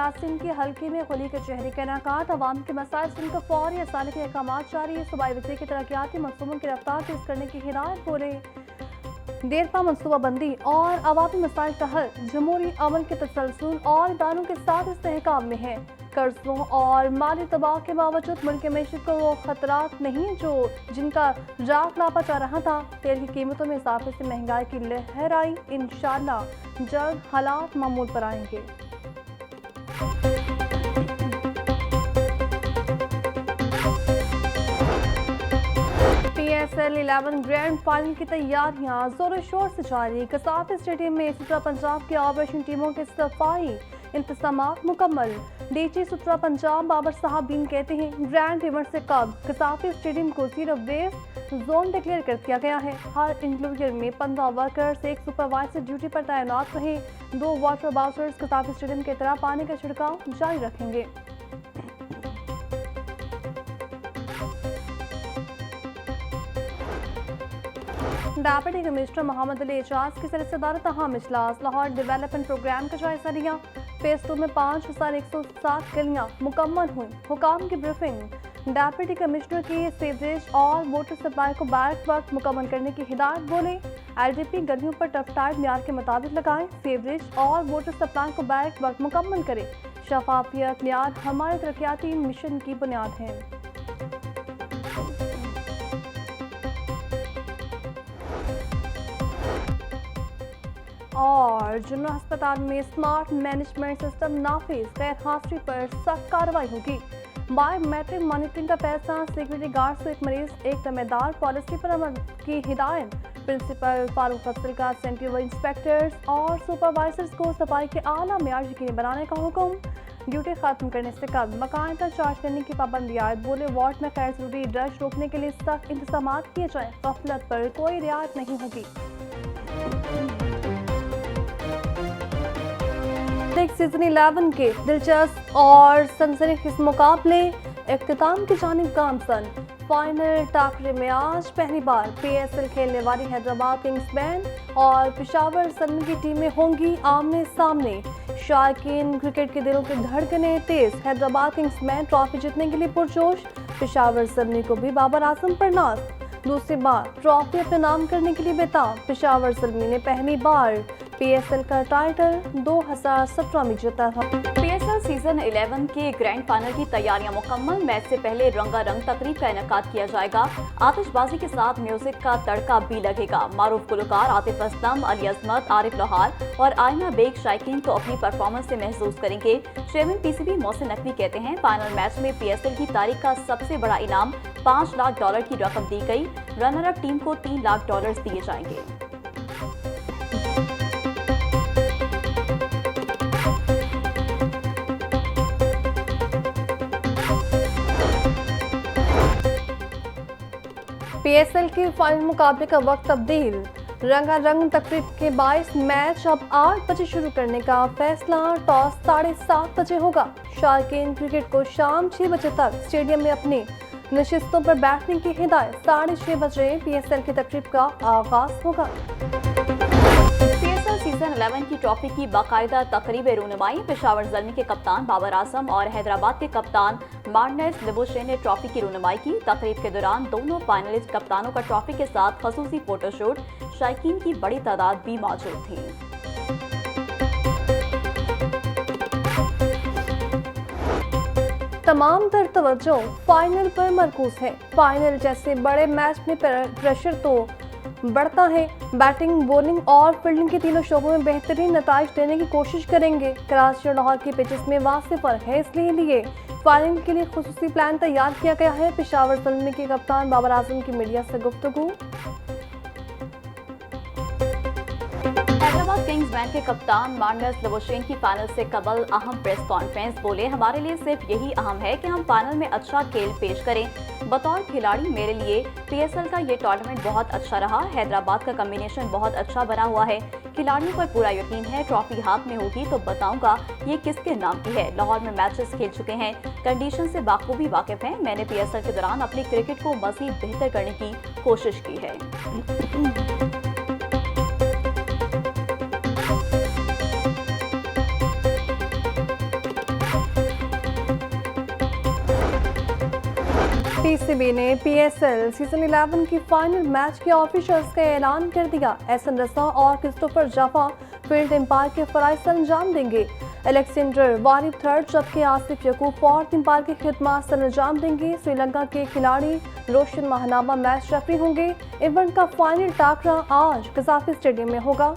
यासीन की हल्के में होली के चेहरे का इनेकात, अवाम के मसाइल सुनकर फौरी असाले के अहकाम जारी है। सूबाई वज़ीर की तरक्याती मनसूबों की रफ्तार तेज करने की हिदायत। बोले देरपा मनसूबाबंदी और अवामी मसाइल का हल जमहूरी अमल के तसलसल और इदारों के साथ इस्तेहकाम में है। कर्जों और माली तबाह के बावजूद मुल्क की मैशत को वो खतरात नहीं जिनका राख लापा जा रहा था। तेल की कीमतों में इजाफे से महंगाई की लहर आई। इंशाअल्लाह जल्द हालात मामूल पर आएंगे। PSL 11 ग्रैंड फाइनल की तैयारियां जोरों शोर से जारी। कसाफी स्टेडियम में सुतरा पंजाब की ऑपरेशन टीमों के सफाई इंतजामात मुकम्मल। डीजी सुतरा पंजाब बाबर साहब बीन कहते हैं ग्रैंड इवेंट से कब कसाफी स्टेडियम को जीरो वेस्ट जोन डिक्लेयर कर दिया गया है। हर इंक्लूजर में 15 वर्कर्स, एक सुपरवाइजर ड्यूटी पर तैनात रहे। 2 वाटर बाउंसर्स कसाफी स्टेडियम की तरह पानी का छिड़काव जारी रखेंगे। डेप्यूटी कमिश्नर मोहम्मद अली एजाज की सदस्यत अहम इजलास। लाहौर डेवलपमेंट प्रोग्राम का जायजा लिया। फेज 2 में 5107 गलियां मुकम्मल हुई। हुकाम की ब्रीफिंग। डेप्यूटी कमिश्नर की सीवरेज और वाटर सप्लाई को बैक वक्त मुकम्मल करने की हिदायत। बोले LDP गलियों पर टफटाइड म्यार के मुताबिक लगाएं। सीवरेज और वाटर सप्लाई को बैक वक्त मुकम्मल करें। शफाफियत म्यार हमारे तरक्याती मिशन की बुनियाद है। और जुन्ना अस्पताल में स्मार्ट मैनेजमेंट सिस्टम नाफिज, गैर हाजिरी पर सख्त कार्रवाई होगी। बायोमेट्रिक मॉनिटरिंग का फैसला। सिक्योरिटी गार्ड से एक मरीज एक जिम्मेदार पॉलिसी पर अमल की हिदायत। प्रिंसिपल फारूक अफजल का सेंट्रल इंस्पेक्टर्स और सुपरवाइजर्स को सफाई के आला मेयार यकीनी बनाने का हुक्म। ड्यूटी खत्म करने से कब मकान पर चार्ज करने की पाबंदी आयद। बोले वार्ड में गैर जरूरी रश रोकने के लिए सख्त इंतजाम किए जाए। गफलत पर कोई रियायत नहीं होगी। सीजन 11 के दिलचस्प और सनसनीखेज मुकाबले इख्तिताम की जानिब गामसन। फाइनल टाकरे में आज पहली बार PSL खेलने वाली हैदराबाद किंग्स बैंड और पेशावर ज़ल्मी की टीमें होंगी आमने सामने। शायकीन क्रिकेट के दिलों की धड़कनें तेज। हैदराबाद किंग्स बैंड ट्रॉफी जीतने के लिए पुरजोश। पेशावर ज़ल्मी को भी बाबर आजम पर नाज। दूसरी बार ट्रॉफी अपने नाम करने के लिए बेताब। पेशावर ज़ल्मी ने पहली बार PSL का टाइटल 2017 में जीता था। PSL सीजन 11 के ग्रैंड फाइनल की तैयारियां मुकम्मल। मैच से पहले रंगारंग तकरीब का इनेकाद किया जाएगा। आतिशबाजी के साथ म्यूजिक का तड़का भी लगेगा। मारूफ गुलकार आतिफ असलम, अली अजमत, आरिफ लोहार और आयना बेग शायकीन को अपनी परफॉर्मेंस से महसूस करेंगे। चेयरमैन PCB मोहसिन नकवी कहते हैं फाइनल मैच में PSL की तारीख का सबसे बड़ा इनाम $5 लाख की रकम दी गई। रनर अप टीम को $3 लाख दिए जाएंगे। PSL के फाइनल मुकाबले का वक्त तब्दील। रंगारंग तकरीब के 22 मैच अब 8 बजे शुरू करने का फैसला। टॉस 7:30 बजे होगा। शायकीन क्रिकेट को शाम 6 बजे तक स्टेडियम में अपनी नशिस्तों पर बैठने की हिदायत। 6:30 बजे PSL की तकरीब का आगाज होगा। PSL सीजन 11 की ट्रॉफी की बाकायदा तकरीब रूनुमाई। पेशावर ज़ल्मी के कप्तान बाबर आजम और हैदराबाद के कप्तान मार्टिनेज लिबोशे ने ट्रॉफी की रूनुमाई की। तकरीब के दौरान दोनों फाइनलिस्ट कप्तानों का ट्रॉफी के साथ खसूसी फोटोशूट। शायकीन की बड़ी तादाद भी मौजूद थी। तमाम तर तवज्जो फाइनल पर मरकूज है। फाइनल जैसे बड़े मैच में प्रेशर तो बढ़ता है। बैटिंग, बॉलिंग और फील्डिंग के तीनों शोबों में बेहतरीन नताइज देने की कोशिश करेंगे। कराची और लाहौर की पिचेस में वाज़ेह फर्क है, इसलिए फाइनल के लिए खुसूसी प्लान तैयार किया गया है। पेशावर ज़ल्मी के कप्तान बाबर आजम की मीडिया से गुफ्तगू। हैदराबाद किंग्स बैंड के कप्तान मार्टिनेज लिबोशे की फाइनल से कबल अहम प्रेस कॉन्फ्रेंस। बोले हमारे लिए सिर्फ यही अहम है कि हम फाइनल में अच्छा खेल पेश करें। बतौर खिलाड़ी मेरे लिए PSL का ये टूर्नामेंट बहुत अच्छा रहा। हैदराबाद का कॉम्बिनेशन बहुत अच्छा बना हुआ है। खिलाड़ियों पर पूरा यकीन है। ट्रॉफी हाथ में होगी तो बताऊंगा ये किसके नाम की है। लाहौर में मैचेस खेल चुके हैं, कंडीशन से बाखूबी वाकिफ हैं। मैंने PSL के दौरान अपनी क्रिकेट को मजीद बेहतर करने की कोशिश की है। पीसीबी ने पीएसएल सीजन 11 की फाइनल मैच के ऑफिशियल्स का ऐलान कर दिया। एहसन रजा और क्रिस्टोफर जाफा फील्ड एम्पायर के फराइज से अंजाम देंगे। अलेक्जेंडर वारिब थर्ड जबकि आसिफ यकूब फोर्थ एम्पायर की खिदमत से अंजाम देंगे। श्रीलंका के खिलाड़ी रोशन महानामा मैच रेफरी होंगे। इवेंट का फाइनल टाकरा आज कजाफी स्टेडियम में होगा।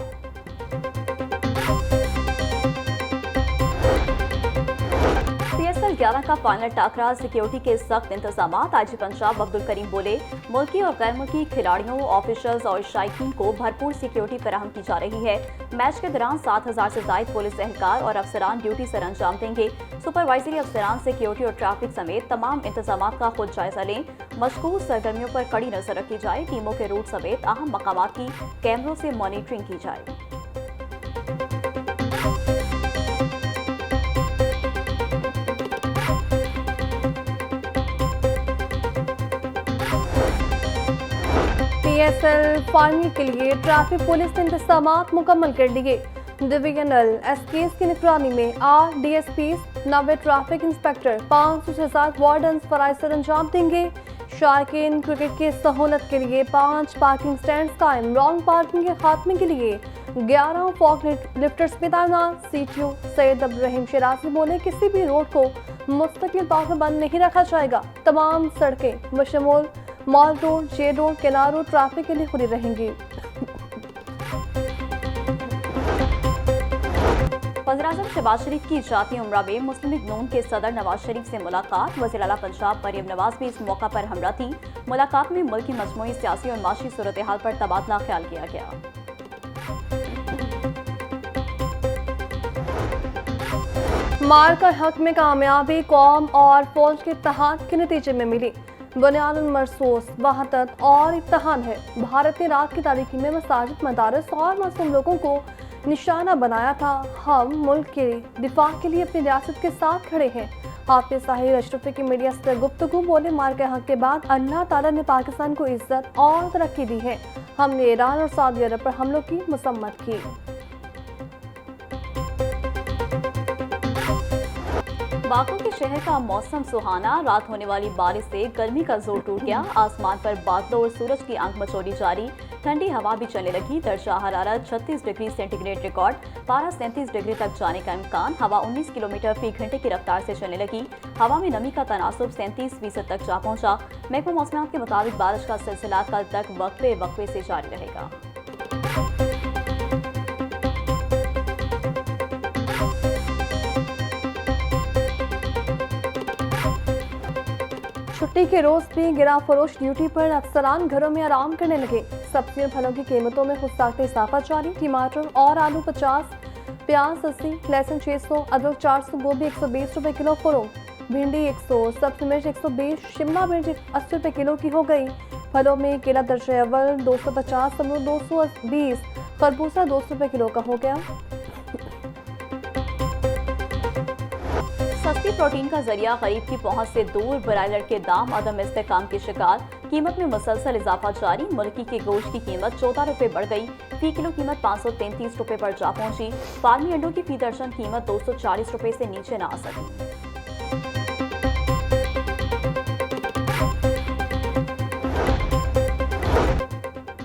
पीएसएल 11 का फाइनल टाकरा, सिक्योरिटी के सख्त इंतजाम। आईजी पंजाब अब्दुल करीम बोले, मुल्की और गैर मुल्की खिलाड़ियों, ऑफिशियल्स और शायकीन को भरपूर सिक्योरिटी फराहम की जा रही है। मैच के दौरान 7000 से ज्यादा पुलिस एहलकार और अफसरान ड्यूटी सर अंजाम देंगे। सुपरवाइजरी अफसरान सिक्योरिटी और ट्रैफिक समेत तमाम इंतजाम का खुद जायजा लें। मशकूक सरगर्मियों पर कड़ी नजर रखी जाए। टीमों के रूट समेत अहम मकामात की कैमरों से मॉनिटरिंग की जाए। पीएसएल फाइनल के लिए ट्रैफिक पुलिस ने इंतजाम मुकम्मल कर लिए। डिवीजनल एसपीएस की निगरानी में 8 डीएसपीस, 90 ट्रैफिक इंस्पेक्टर, 500 से ज्यादा वार्डन्स फराइज सर अंजाम देंगे। शायकीन क्रिकेट की सहूलत के लिए 5 पार्किंग स्टैंड कायम। रॉन्ग पार्किंग के खात्मे के लिए 11 फॉग लिफ्टर्स में तैनात। सीटीओ सैयद अब्दुर्रहीम शिराजी बोले, किसी भी रोड को मुस्तकिल तौर पर बंद नहीं रखा जाएगा। तमाम सड़कें बशमूल मॉल रोड, जे रोड, केनार रोड ट्रैफिक के लिए खुली रहेंगी। वज़ीर-ए-आज़म शहबाज शरीफ की जाती उम्रा में मुस्लिम लीग नून के सदर नवाज शरीफ से मुलाकात। वज़ीर आला पंजाब मरियम नवाज भी इस मौका पर हमरा थी। मुलाकात में मुल्क की मजमूई सियासी और माशी सूरत हाल पर तबादला ख्याल किया गया। मार का हक में कामयाबी कौम और फौज के इत्तेहाद के नतीजे में मिली। बुनियादुल मरसूस वहदत और इत्तेहाद है। भारत ने रात की तारीकी में मसाजिद, मदारस और मासूम लोगों को निशाना बनाया था। हम मुल्क के दिफा के लिए अपनी रियासत के साथ खड़े हैं। हाफिज साहिर अशरफी की मीडिया से गुफ्तगू बोले, मार के हक के बाद अल्लाह ताला ने पाकिस्तान को इज्जत और तरक्की दी है। हमने ईरान और सऊदी अरब पर हमलों की मसम्मत की। बागों के शहर का मौसम सुहाना। रात होने वाली बारिश से गर्मी का जोर टूट गया। आसमान पर बादलों और सूरज की आंख मचोली जारी। ठंडी हवा भी चलने लगी। दर्जा हरारत 36 डिग्री सेंटीग्रेड रिकॉर्ड। पारा 37 डिग्री तक जाने का इम्कान। हवा 19 किलोमीटर फी घंटे की रफ्तार से चलने लगी। हवा में नमी का तनासुब 37% तक जा पहुंचा। महकमा मौसमात के मुताबिक बारिश का सिलसिला कल तक वक्फे वक्फे से जारी रहेगा। छुट्टी के रोज भी गिरा फरोश ड्यूटी पर अफसरान घरों में आराम करने लगे। सब्जी और फलों की कीमतों में खुदसाख्त इजाफा जारी। टमाटर और आलू 50, प्याज 80, लहसुन 600, अदरक 400, गोभी 120 रुपए किलो फरोख्त। भिंडी 100, सब्जी मिर्च 120, शिमला मिर्च 80 रुपए किलो की हो गई। फलों में केला दर्जा अव्वल 250, अमरूद 220, खरबूजा 200 रुपए किलो का हो गया। सस्ती प्रोटीन का जरिया गरीब की पहुंच से दूर। ब्रायलर के दाम अदम इस्तेकाम के शिकार। कीमत में मुसलसल इजाफा जारी। मुर्गी के गोश्त की कीमत 14 रुपए बढ़ गई। फी किलो कीमत 533 रुपए पर जा पहुंची। फार्मी अंडों की फी दर्जन कीमत 240 रुपए से नीचे न आ सकी।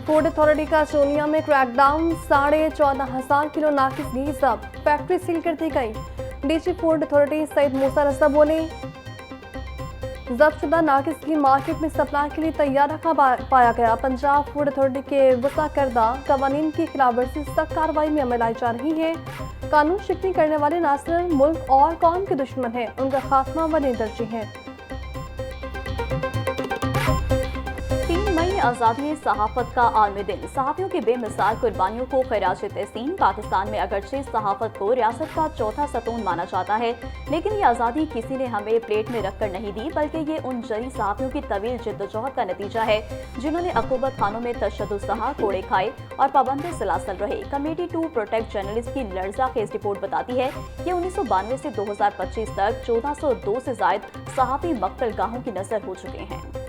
फूड अथॉरिटी का सोनिया में क्रैकडाउन। 14,500 किलो नाकिस घी जब्त। फैक्ट्री सील कर दी गई। डीजी फूड अथॉरिटी सईद मूसा रजा बोले, जब्त शुदा नाकिस घी मार्केट में सप्लाई के लिए तैयार रखा पाया गया। पंजाब फूड अथॉरिटी के वसा करदा कवानीन की खिलाफवर्जी सख्त कार्रवाई में अमल लाई जा रही है। कानून शिकनी करने वाले न सिर्फ मुल्क और कौम के दुश्मन हैं, उनका खात्मा वली दर्जी है। 3 मई आज़ादी सहाफत का आलमी दिन। सहाफियों की बेमिसाल कुर्बानियों को खिराज तहसीन। पाकिस्तान में अगरचे सहाफत को रियासत का चौथा सतून माना जाता है, लेकिन ये आज़ादी किसी ने हमें प्लेट में रखकर नहीं दी, बल्कि ये उन जरी सहाफियों की तवील जिद्दोजहद का नतीजा है जिन्होंने अक़ूबत खानों में तशद्दुद सहा, कोड़े खाए और पाबंद सलासल रहे। कमेटी टू प्रोटेक्ट जर्नलिस्ट की लर्जा खेज रिपोर्ट बताती है कि 1992 से 2025 तक 1402 से ज्यादा सहाफी मक्तल गाहों की नजर हो चुके हैं।